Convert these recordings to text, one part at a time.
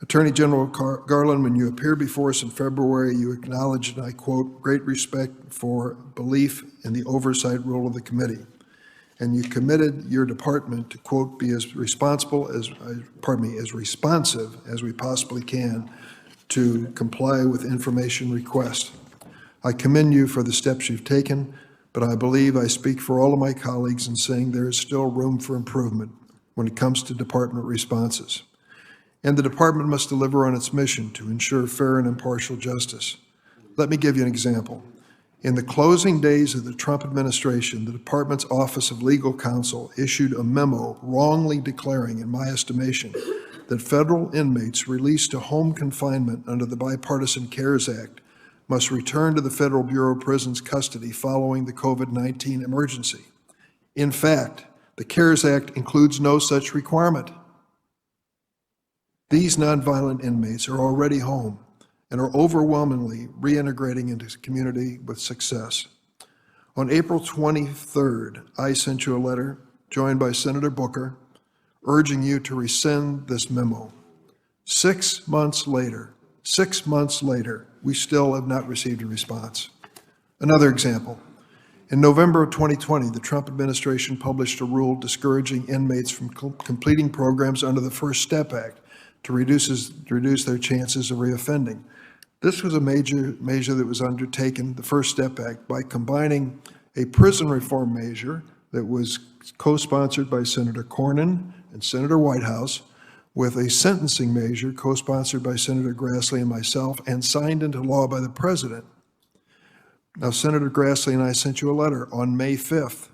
Attorney General Garland, when you appeared before us in February, you acknowledged, and I quote, great respect for belief in the oversight role of the committee. And you committed your department to, quote, be as responsive as we possibly can to comply with information requests. I commend you for the steps you've taken, but I believe I speak for all of my colleagues in saying there is still room for improvement when it comes to department responses. And the department must deliver on its mission to ensure fair and impartial justice. Let me give you an example. In the closing days of the Trump administration, the department's Office of Legal Counsel issued a memo wrongly declaring, in my estimation, that federal inmates released to home confinement under the Bipartisan CARES Act must return to the Federal Bureau of Prisons custody following the COVID-19 emergency. In fact, the CARES Act includes no such requirement. These nonviolent inmates are already home and are overwhelmingly reintegrating into the community with success. On April 23rd, I sent you a letter, joined by Senator Booker, urging you to rescind this memo. 6 months later, we still have not received a response. Another example. In November of 2020, the Trump administration published a rule discouraging inmates from completing programs under the First Step Act to reduce their chances of reoffending. This was a major measure that was undertaken, the First Step Act, by combining a prison reform measure that was co-sponsored by Senator Cornyn and Senator Whitehouse with a sentencing measure co-sponsored by Senator Grassley and myself and signed into law by the president. Now, Senator Grassley and I sent you a letter on May 5th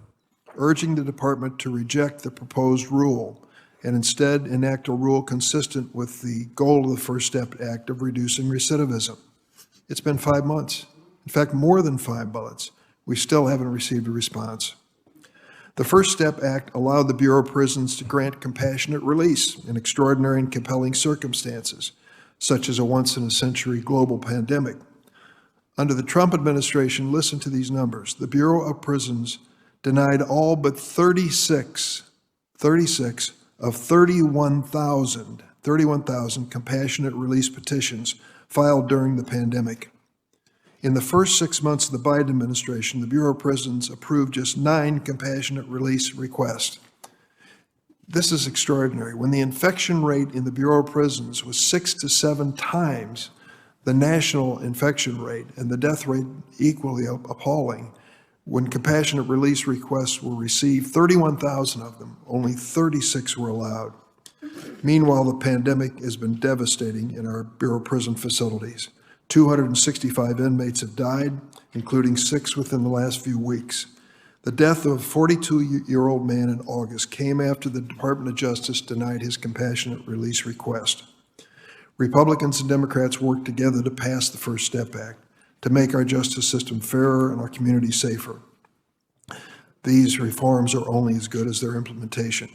urging the department to reject the proposed rule and instead enact a rule consistent with the goal of the First Step Act of reducing recidivism. It's been 5 months. In fact, more than 5 months. We still haven't received a response. The First Step Act allowed the Bureau of Prisons to grant compassionate release in extraordinary and compelling circumstances, such as a once-in-a-century global pandemic. Under the Trump administration, listen to these numbers, the Bureau of Prisons denied all but 36 of 31,000 compassionate release petitions filed during the pandemic. In the first 6 months of the Biden administration, the Bureau of Prisons approved just 9 compassionate release requests. This is extraordinary. When the infection rate in the Bureau of Prisons was 6 to 7 times the national infection rate and the death rate equally appalling, when compassionate release requests were received, 31,000 of them, only 36 were allowed. Meanwhile, the pandemic has been devastating in our Bureau of Prison facilities. 265 inmates have died, including 6 within the last few weeks. The death of a 42-year-old man in August came after the Department of Justice denied his compassionate release request. Republicans and Democrats worked together to pass the First Step Act to make our justice system fairer and our communities safer. These reforms are only as good as their implementation.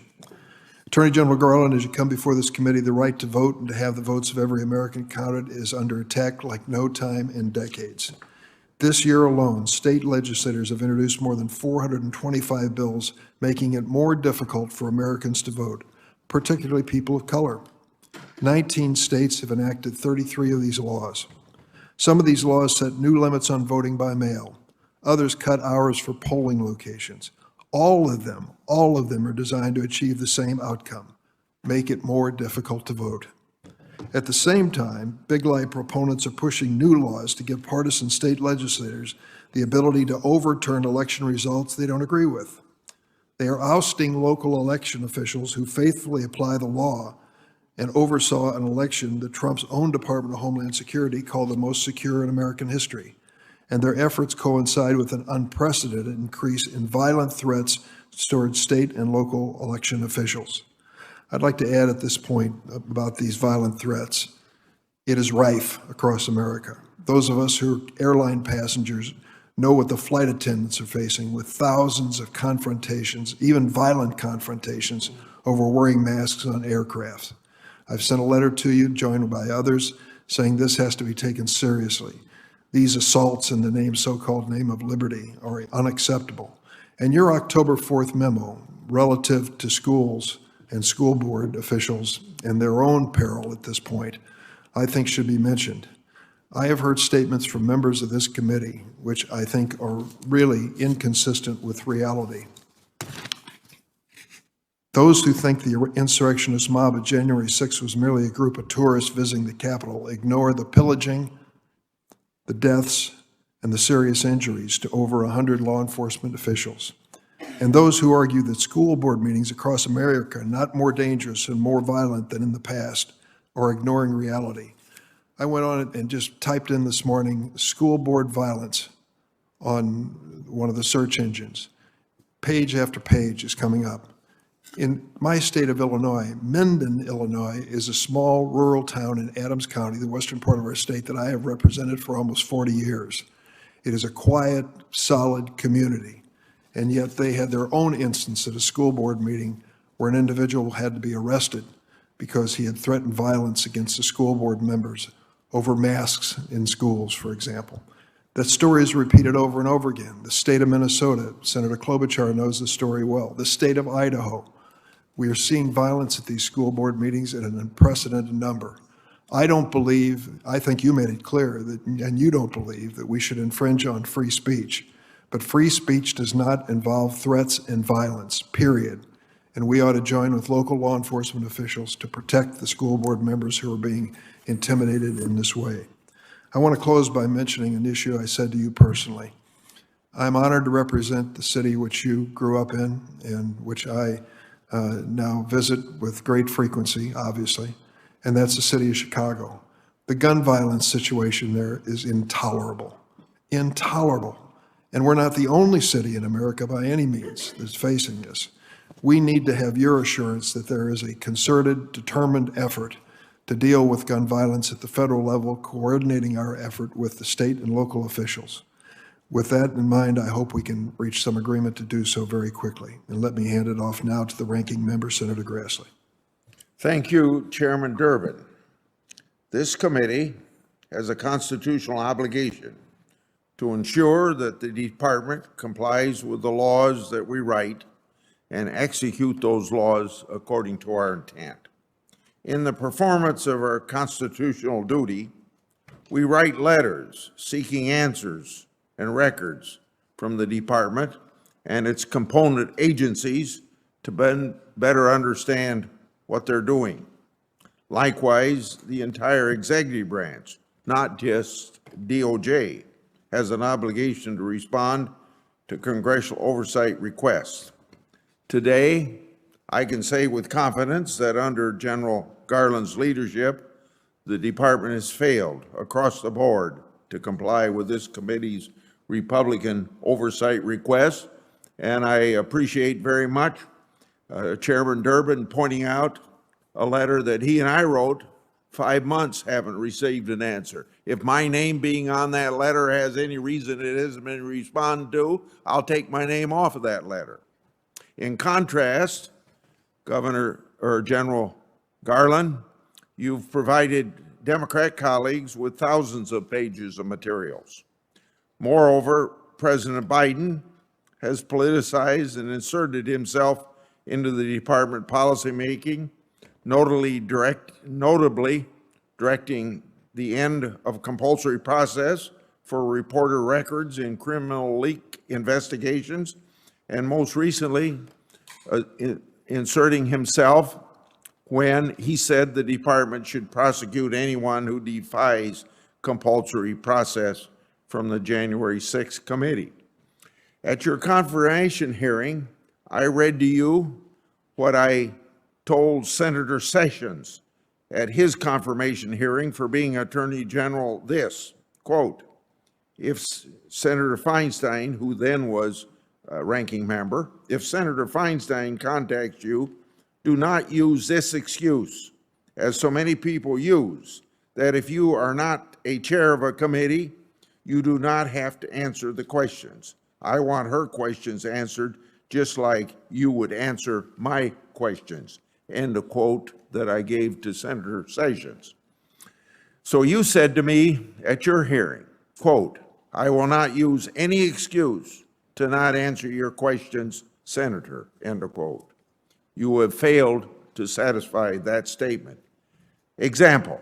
Attorney General Garland, as you come before this committee, the right to vote and to have the votes of every American counted is under attack like no time in decades. This year alone, state legislators have introduced more than 425 bills, making it more difficult for Americans to vote, particularly people of color. 19 states have enacted 33 of these laws. Some of these laws set new limits on voting by mail. Others cut hours for polling locations. All of them are designed to achieve the same outcome, make it more difficult to vote. At the same time, big lie proponents are pushing new laws to give partisan state legislators the ability to overturn election results they don't agree with. They are ousting local election officials who faithfully apply the law and oversaw an election that Trump's own Department of Homeland Security called the most secure in American history. And their efforts coincide with an unprecedented increase in violent threats towards state and local election officials. I'd like to add at this point about these violent threats. It is rife across America. Those of us who are airline passengers know what the flight attendants are facing with thousands of confrontations, even violent confrontations, over wearing masks on aircraft. I've sent a letter to you, joined by others, saying this has to be taken seriously. These assaults in the so-called name of liberty are unacceptable. And your October 4th memo relative to schools and school board officials and their own peril at this point, I think should be mentioned. I have heard statements from members of this committee which I think are really inconsistent with reality. Those who think the insurrectionist mob of January 6th was merely a group of tourists visiting the Capitol ignore the pillaging, the deaths, and the serious injuries to over 100 law enforcement officials. And those who argue that school board meetings across America are not more dangerous and more violent than in the past are ignoring reality. I went on and just typed in this morning, school board violence on one of the search engines. Page after page is coming up. In my state of Illinois, Minden, Illinois, is a small rural town in Adams County, the western part of our state, that I have represented for almost 40 years. It is a quiet, solid community, and yet they had their own instance at a school board meeting where an individual had to be arrested because he had threatened violence against the school board members over masks in schools, for example. That story is repeated over and over again. The state of Minnesota, Senator Klobuchar knows the story well. The state of Idaho. We are seeing violence at these school board meetings at an unprecedented number. I think you made it clear that, and you don't believe that we should infringe on free speech. But free speech does not involve threats and violence, period. And we ought to join with local law enforcement officials to protect the school board members who are being intimidated in this way. I want to close by mentioning an issue I said to you personally. I'm honored to represent the city which you grew up in and which I now visit with great frequency, obviously, and that's the city of Chicago. The gun violence situation there is intolerable, intolerable. And we're not the only city in America by any means that's facing this. We need to have your assurance that there is a concerted, determined effort to deal with gun violence at the federal level, coordinating our effort with the state and local officials. With that in mind, I hope we can reach some agreement to do so very quickly. And let me hand it off now to the ranking member, Senator Grassley. Thank you, Chairman Durbin. This committee has a constitutional obligation to ensure that the department complies with the laws that we write and execute those laws according to our intent. In the performance of our constitutional duty, we write letters seeking answers and records from the department and its component agencies to better understand what they're doing. Likewise, the entire executive branch, not just DOJ, has an obligation to respond to congressional oversight requests. Today, I can say with confidence that under General Garland's leadership, the department has failed across the board to comply with this committee's Republican oversight request, and I appreciate very much Chairman Durbin pointing out a letter that he and I wrote 5 months, haven't received an answer. If my name being on that letter has any reason it hasn't been responded to, I'll take my name off of that letter. In contrast, General Garland, you've provided Democrat colleagues with thousands of pages of materials. Moreover, President Biden has politicized and inserted himself into the department policymaking, notably directing the end of compulsory process for reporter records in criminal leak investigations, and most recently, inserting himself when he said the department should prosecute anyone who defies compulsory process from the January 6th committee. At your confirmation hearing, I read to you what I told Senator Sessions at his confirmation hearing for being Attorney General this, quote, if Senator Feinstein, who then was ranking member, if Senator Feinstein contacts you, do not use this excuse, as so many people use, that if you are not a chair of a committee, you do not have to answer the questions. I want her questions answered just like you would answer my questions. End of quote that I gave to Senator Sessions. So you said to me at your hearing, quote, I will not use any excuse to not answer your questions, Senator, end of quote. You have failed to satisfy that statement. Example,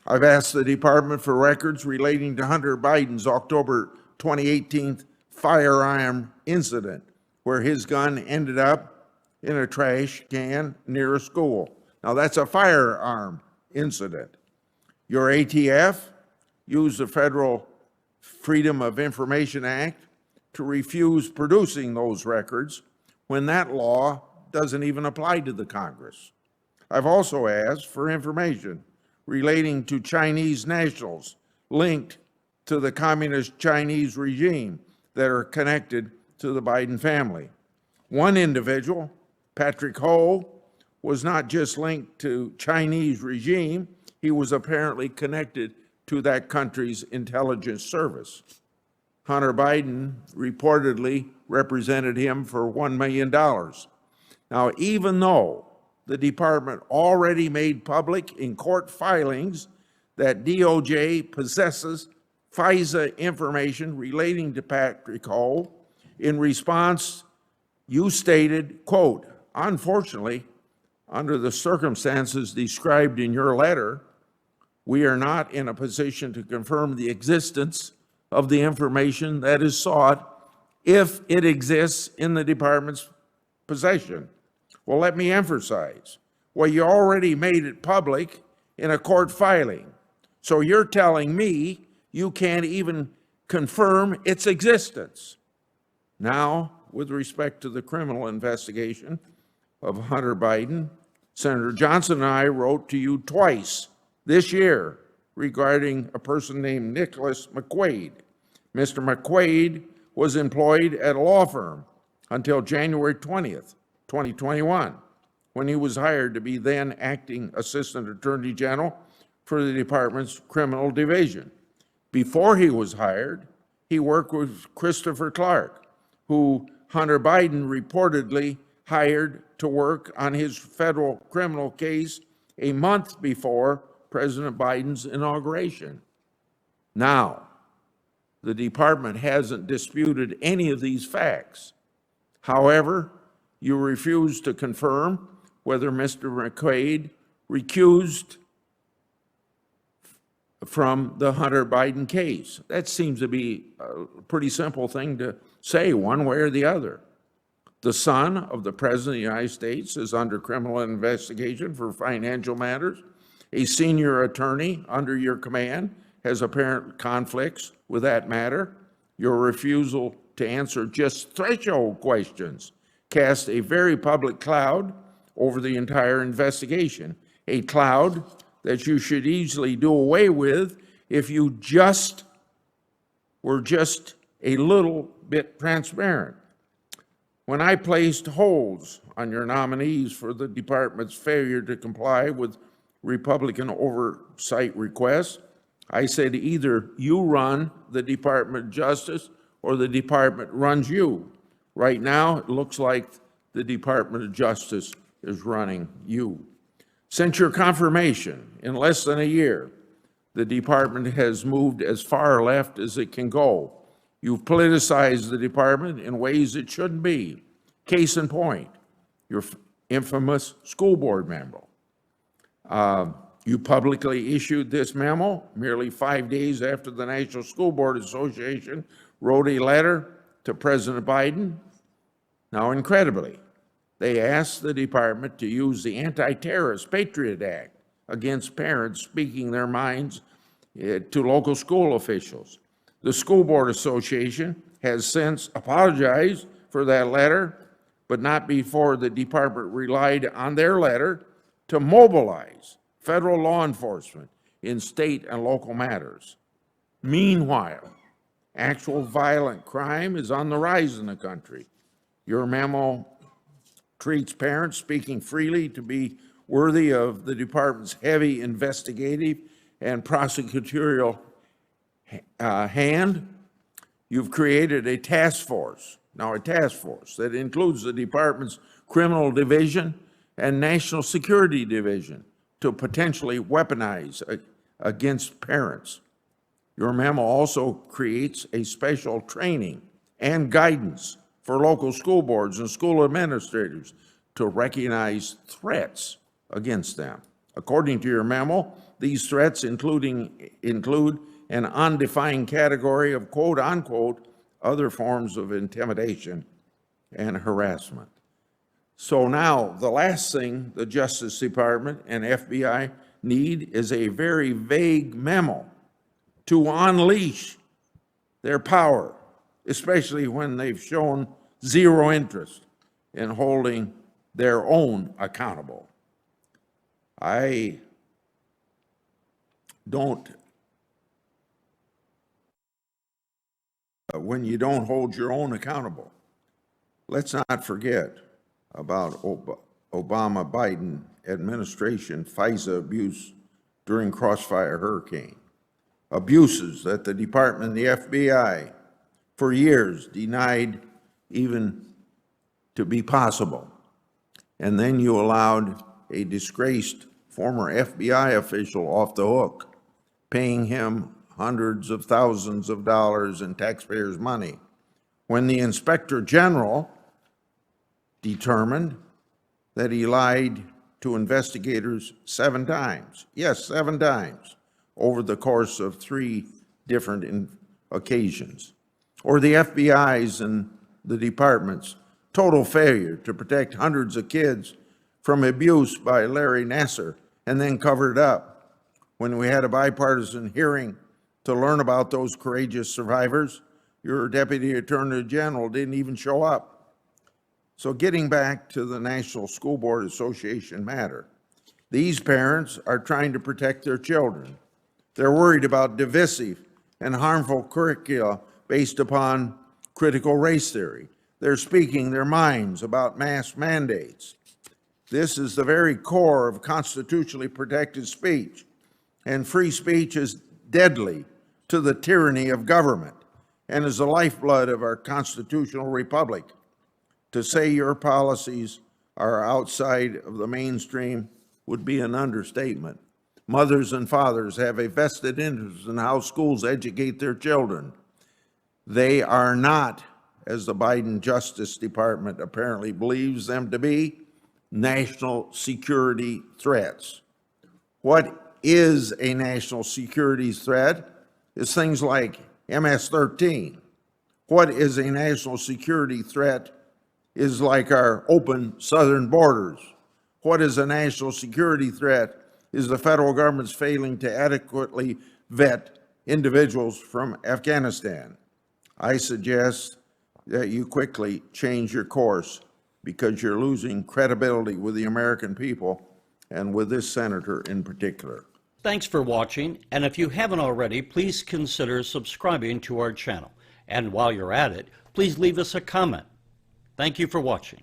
I've asked the Department for records relating to Hunter Biden's October 2018 firearm incident, where his gun ended up in a trash can near a school. Now, that's a firearm incident. Your ATF used the Federal Freedom of Information Act to refuse producing those records when that law doesn't even apply to the Congress. I've also asked for information relating to Chinese nationals linked to the communist Chinese regime that are connected to the Biden family. One individual, Patrick Ho, was not just linked to Chinese regime, he was apparently connected to that country's intelligence service. Hunter Biden reportedly represented him for $1 million. Now, even though the department already made public in court filings that DOJ possesses FISA information relating to Patrick Ho, in response, you stated, quote, "Unfortunately, under the circumstances described in your letter, we are not in a position to confirm the existence of the information that is sought if it exists in the department's possession." Well, let me emphasize, well, you already made it public in a court filing. So you're telling me you can't even confirm its existence. Now, with respect to the criminal investigation of Hunter Biden, Senator Johnson and I wrote to you twice this year regarding a person named Nicholas McQuaid. Mr. McQuaid was employed at a law firm until January 20th, 2021, when he was hired to be then acting Assistant Attorney General for the department's criminal division. Before he was hired, he worked with Christopher Clark, who Hunter Biden reportedly hired to work on his federal criminal case a month before President Biden's inauguration. Now, the department hasn't disputed any of these facts. However, you refuse to confirm whether Mr. McQuaid recused from the Hunter Biden case. That seems to be a pretty simple thing to say one way or the other. The son of the President of the United States is under criminal investigation for financial matters. A senior attorney under your command has apparent conflicts with that matter. Your refusal to answer just threshold questions cast a very public cloud over the entire investigation, a cloud that you should easily do away with if you were just a little bit transparent. When I placed holds on your nominees for the department's failure to comply with Republican oversight requests, I said either you run the Department of Justice or the department runs you. Right now, it looks like the Department of Justice is running you. Since your confirmation, in less than a year, the department has moved as far left as it can go. You've politicized the department in ways it shouldn't be. Case in point, your infamous school board memo. You publicly issued this memo merely 5 days after the National School Board Association wrote a letter to President Biden. Now, incredibly, they asked the department to use the Anti-Terrorist Patriot Act against parents speaking their minds to local school officials. The School Board Association has since apologized for that letter, but not before the department relied on their letter to mobilize federal law enforcement in state and local matters. Meanwhile, actual violent crime is on the rise in the country. Your memo treats parents speaking freely to be worthy of the department's heavy investigative and prosecutorial hand. You've created a task force, now a task force that includes the department's criminal division and national security division to potentially weaponize against parents. Your memo also creates a special training and guidance for local school boards and school administrators to recognize threats against them. According to your memo, these threats include an undefined category of quote-unquote other forms of intimidation and harassment. So now, the last thing the Justice Department and FBI need is a very vague memo to unleash their power, especially when they've shown zero interest in holding their own accountable. I don't, when you don't hold your own accountable, let's not forget about Obama-Biden administration FISA abuse during Crossfire Hurricane. Abuses that the department and the FBI for years denied even to be possible. And then you allowed a disgraced former FBI official off the hook, paying him hundreds of thousands of dollars in taxpayers' money, when the Inspector General determined that he lied to investigators 7 times. Yes, 7 times over the course of 3 different occasions. Or the FBI's and the department's total failure to protect hundreds of kids from abuse by Larry Nassar and then cover it up. When we had a bipartisan hearing to learn about those courageous survivors, your Deputy Attorney General didn't even show up. So getting back to the National School Board Association matter, these parents are trying to protect their children. They're worried about divisive and harmful curricula based upon critical race theory. They're speaking their minds about mass mandates. This is the very core of constitutionally protected speech, and free speech is deadly to the tyranny of government and is the lifeblood of our constitutional republic. To say your policies are outside of the mainstream would be an understatement. Mothers and fathers have a vested interest in how schools educate their children. They are not, as the Biden Justice Department apparently believes them to be, national security threats. What is a national security threat is things like MS-13. What is a national security threat is like our open southern borders. What is a national security threat is the federal government's failing to adequately vet individuals from Afghanistan. I suggest that you quickly change your course because you're losing credibility with the American people and with this senator in particular. Thanks for watching, and if you haven't already, please consider subscribing to our channel. And while you're at it, please leave us a comment. Thank you for watching.